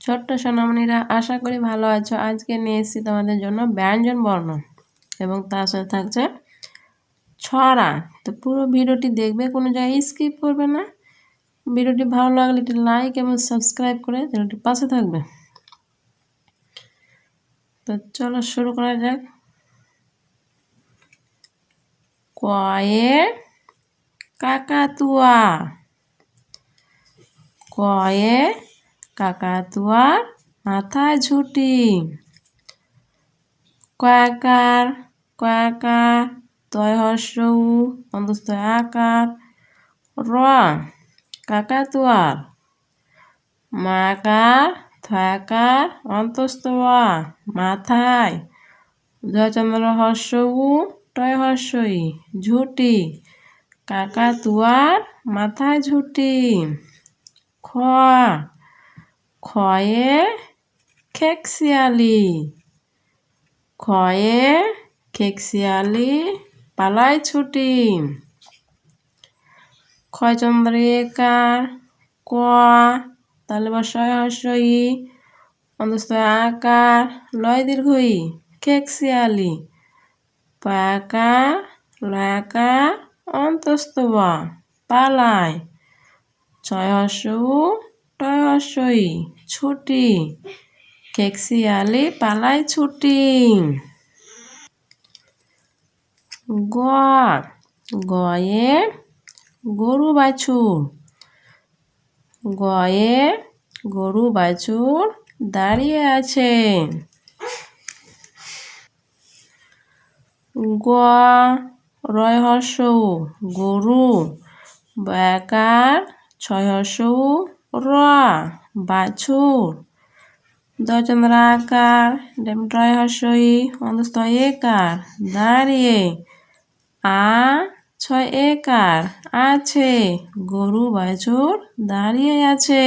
ছোট্ট সোনামণিরা, আশা করি ভালো আছো। আজকে নিয়ে এসেছি তোমাদের জন্য ব্যঞ্জন বর্ণ এবং তার সাথে থাকছে ছড়া। তো পুরো ভিডিওটি দেখবে, কোনো জায়গায় স্কিপ করবে না। ভিডিওটি ভালো লাগলে একটি লাইক এবং সাবস্ক্রাইব করে চ্যানেলটি পাশে থাকবে। তো চলো শুরু করা যাক। কয়ে কাকাতুয়া, কয়ে কাকাতুয়ার মাথায় ঝুঁটি। কয়াকার, কয়াকার তয় হর্ষ উ অন্তস্থ আকার র কাকাতুয়ার। মাকার থয়াকার অন্তস্থ আ মাথায় জয়চন্দ্র হর্ষ উ টয় হর্ষ ই ঝুঁটি। কাকাতুয়ার মাথায় ঝুঁটি। খ খয়ে খেকশিয়ালি, খয়ে খেকশিয়ালি পালায় ছুটি। ক্ষয়চন্দ্র একার ক তাহলে বসায় হর্ষ ই অন্তস্থ আকার লয় দীর্ঘ ই খেকশিয়ালি। পায়াকার লয়াকার অন্তস্থ আ পালায়। ছয় হর্ষ উ টয় হর্ষ ই ছুটি। খেকশিয়ালি পালায় ছুটি। গ গয়ে গরু বাছুর, গয়ে গরু বাছুর দাঁড়িয়ে আছে। গ রয় হর্ষ উ গরু বয়াকার ছয় হর্ষ উ র বাছুর। দচন্দ্র আকার ডয় হর্ষ ই অন্তস্থ একার দাঁড়িয়ে। আ ছয় একার আছে গরু বাছুর দাঁড়িয়ে আছে।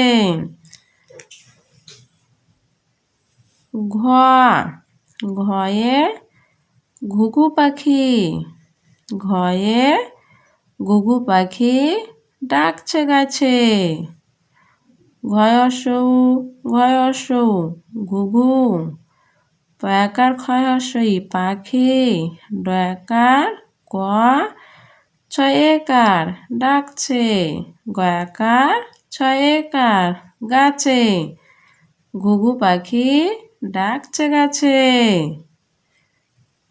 ঘ ঘয়ে ঘুঘু পাখি, ঘয়ে ঘুঘু পাখি ডাকছে গাছে। ঘয় হর্ষ উ ঘয় হর্ষ উ ঘুঘু পয়াকার ক্ষয় হর্ষ ই পাখি ডয়াকার ক ছয় একার ডাকছে। গয়াকার ছয় একার গাছে ঘুঘু পাখি ডাকছে গাছে।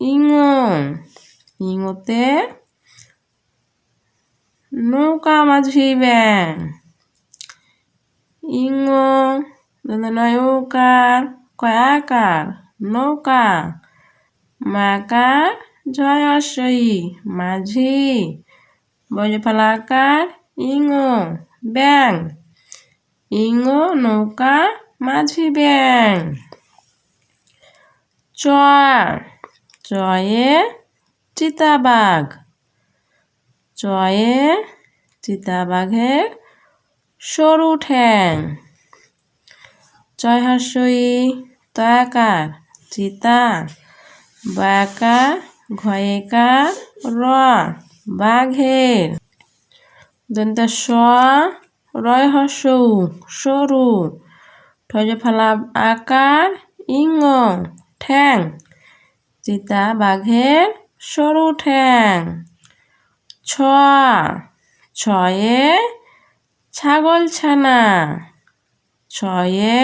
ইঙ ইঙতে নৌকা মাঝি ব্যাং, ইঙ নৌকার কয়াকার নৌকা। মাকার জয় হর্ষ ই মাঝি বজ ফলাকার ইঙ ব্যাং, ইঙ নৌকা মাঝি ব্যাং। চ চয়ে চিতাবাঘ, চয়ে চিতাবাঘের সরু ঠ্যাং। ছয় হর্ষ ই তয়াকার চিতা বয়াকার ঘয়েকার র বাঘের। দন্ত স রয় হর্ষ উ সরু ঠয় ফালা আকার ইঙ ঠ্যাং চিতা বাঘের সরু ঠ্যাং। ছ ছয়ে ছাগল ছানা, ছয়ে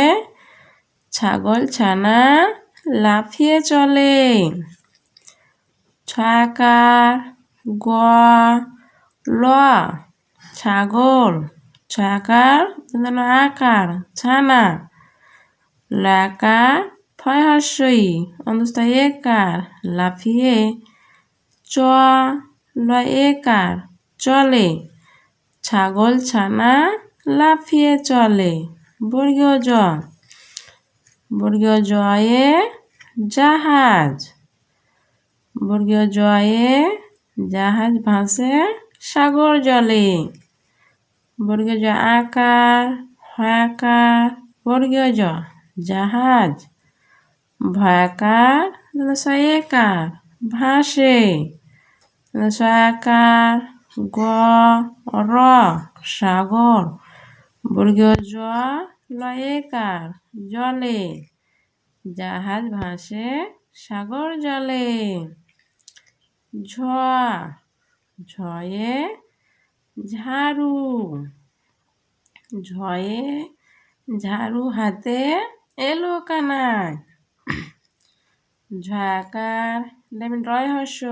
ছাগল ছানা লাফিয়ে চলে। ছয়াকার গ ল ছাগল ছয়াকার আকার ছানা লয়াকার ফয় হর্ষ ই অন্তস্থ একার লাফিয়ে চ লয় একার চলে ছাগল ছানা লাফিয়ে চলে। বর্গীয় জ বর্গীয় জয়ে জাহাজ, বর্গীয় জয়ে জাহাজ ভাসে সাগর জলে। বর্গীয় জ আকার হয়াকার বর্গীয় জ জাহাজ ভয়াকার একার ভাসে। সয়াকার গ র সাগর বর্গীয় জ লয়েকার জলে, জাহাজ ভাসে সাগর জলে। ঝ, ঝয়ে ঝাড়ু, ঝয়ে ঝাড়ু হাতে এলো কানাই। ঝাকার রয় হস্য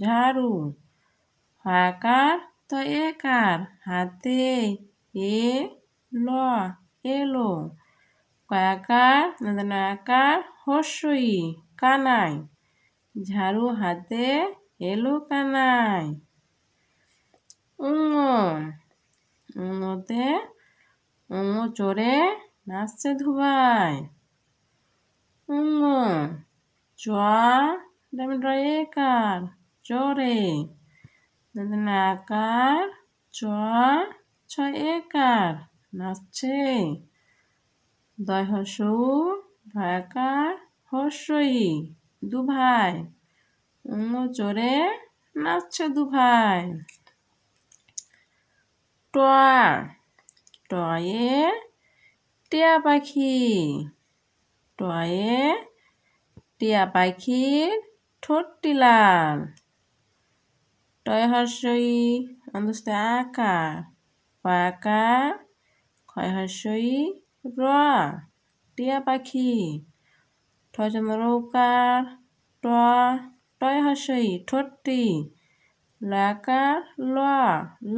ঝাড়ু, হাকার তো একার হাতে এ ল এলো। কয়াকার নাকার হস্যই কানাই, ঝাড়ু হাতে এলো কানাই। উঙ, উঙতে উঙ চড়ে নাচছে ধুবাই। উঙ, চ একার চরে, নাকার চ ছ একার নাচছে। দয় হস্য ভয়াকার হস্যই দুভাই, উঙ চড়ে নাচছে দুভাই। টয়া, টয়ে টিয়া পাখি, টয়ে টিয়া পাখির ঠোঁটটি লাল। টয় হস্যই অন্তস্থ আকার, পাকার ক্ষয় হস্যই র, টিয়া পাখি। ঠয় চন্দ্র রৌকার ট, টয় হস্যই ঠোঁটটি, লাকার ল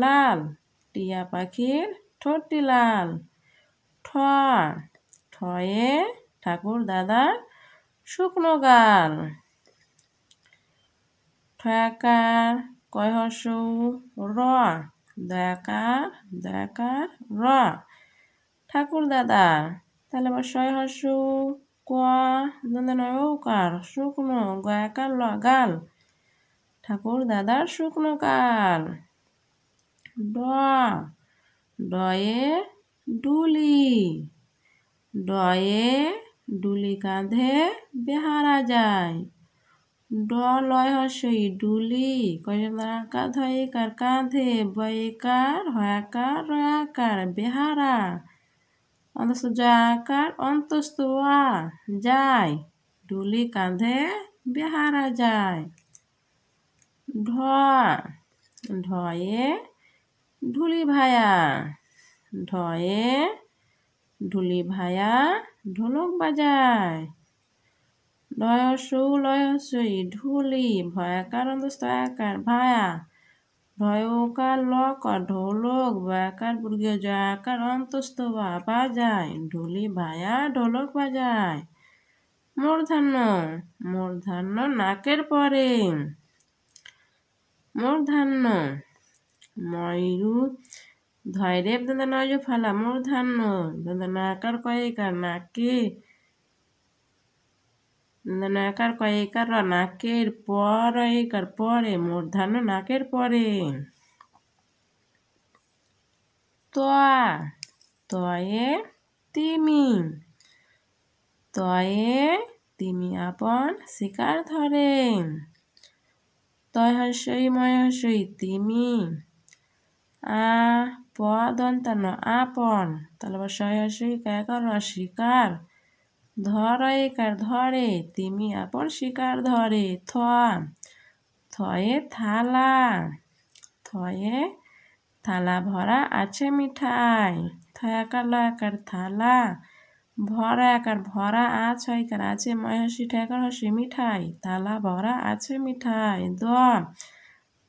লাল, টিয়া পাখির ঠোঁটটি লাল। ঠ, ঠয়ে ঠাকুর দাদার শুকনো গাল। ঠয়াকার কয় হস্য র, দয়াকার দয়াকার র, ঠাকুর দাদার। তাহলে আবার শয় হস্য ক, ঔকার শুকনো, গয়াকার ল গাল, ঠাকুর দাদার শুকনো গাল। ড, ডয়ে ডুলি, ডয়ে ডুলি কাঁধে বেহারা যায়। ড লয় হস্যই ডুলি, কয়কার ধয়কার কাঁধে, বয়কার হয়াকার রয়াকার বেহারা। অন্তস্থ জয়াকার অন্তস্থ আ যায়, ডুলি কাঁধে বেহারা যায়। ঢ, ঢয়ে ঢুলি ভায়া, ঢয়ে ঢুলি ভায়া ঢোলক বাজায়। লয় হস্যই ঢুলি, ভয়াকার অন্তস্থ আকার ভায়া, ঢয়কার লকার ঢোলক, বয়াকার বর্গীয় জয়াকার অন্তস্থ বাজায়, ঢুলি ভায়া ঢোলক বাজায়। মূর্ধন্য, মূর্ধন্য নাকের পরে। মূর্ধান্য, ময়ূর ধৈরে নয় ফালা মূর্ধান্য, নাকার কয়েকার নাকে, নাকার কয়েকার নাকের পর একার পরে, মূর্ধান্য নাকের পরে। তয়া, তয়ে তিমি, তয়ে তিমি আপন শিকার ধরে। তয় হস্যই ময় হস্যই তিমি, আ প দন্তান্ন আপন, তাহলে আবার শয় হস্যই কয়াকার শিকার, ধর একার ধরে, তিমি আপন শিকার ধরে। থ, থয়ে থালা, থয়ে থালা ভরা আছে মিঠাই, থয়াকার লয়াকার থালা, ভরা একার ভরা ছয়কার আছে, ময় হস্যি ঠয়াকার হস্যি মিঠাই, থালা ভরা আছে মিঠাই। দ,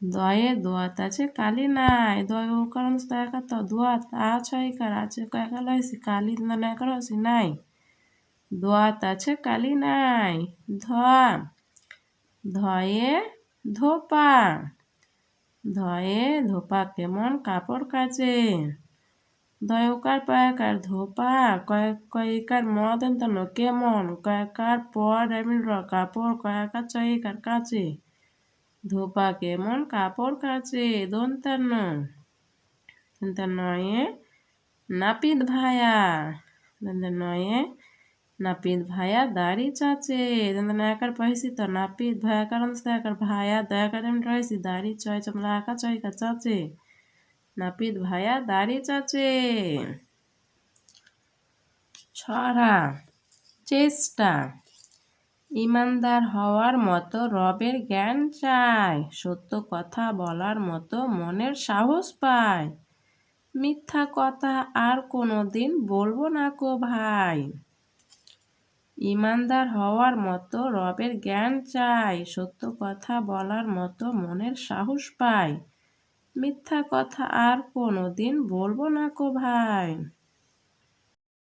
দয়ে দোয়াত আছে কালি নাই, দয় ওকার তয়াকার তো দোয়াত ছয়কার আছে কয়াকার লয়সি কালি নয়াকার হস্যি নাই, দোয়াত আছে কালি নাই। ধ, ধয়ে ধোপা, ধয়ে ধোপা কেমন কাপড় কাচে, দয়কার পয়াকার ধোপা, কয়কার মদন্তন কেমন, কয়াকার পর কাপড়, কয়াকার চয়কার কাচে, ধোপা কেমন কাপড় কাচে। দন্তান্ন, নয়ে নাপিত ভায়া, নয়ে নাপিত ভায়া দাড়ি চাচে, নাকার পাইছি তো নাপিত ভায়াকার অন্তর ভায়া দয়াকার রয়েছি দাড়ি চয় চমলা আঁকা চয়কা চাচে, নাপিত ভায়া দাড়ি চাচে। ছড়া চেষ্টা। ইমানদার হওয়ার মতো রবের জ্ঞান চাই, সত্য কথা বলার মতো মনের সাহস পায়। মিথ্যা কথা আর কোনোদিন বলবো না কো ভাই। ইমানদার হওয়ার মতো রবের জ্ঞান চাই, সত্য কথা বলার মতো মনের সাহস পাই। মিথ্যা কথা আর কোনোদিন বলবো না কো ভাই।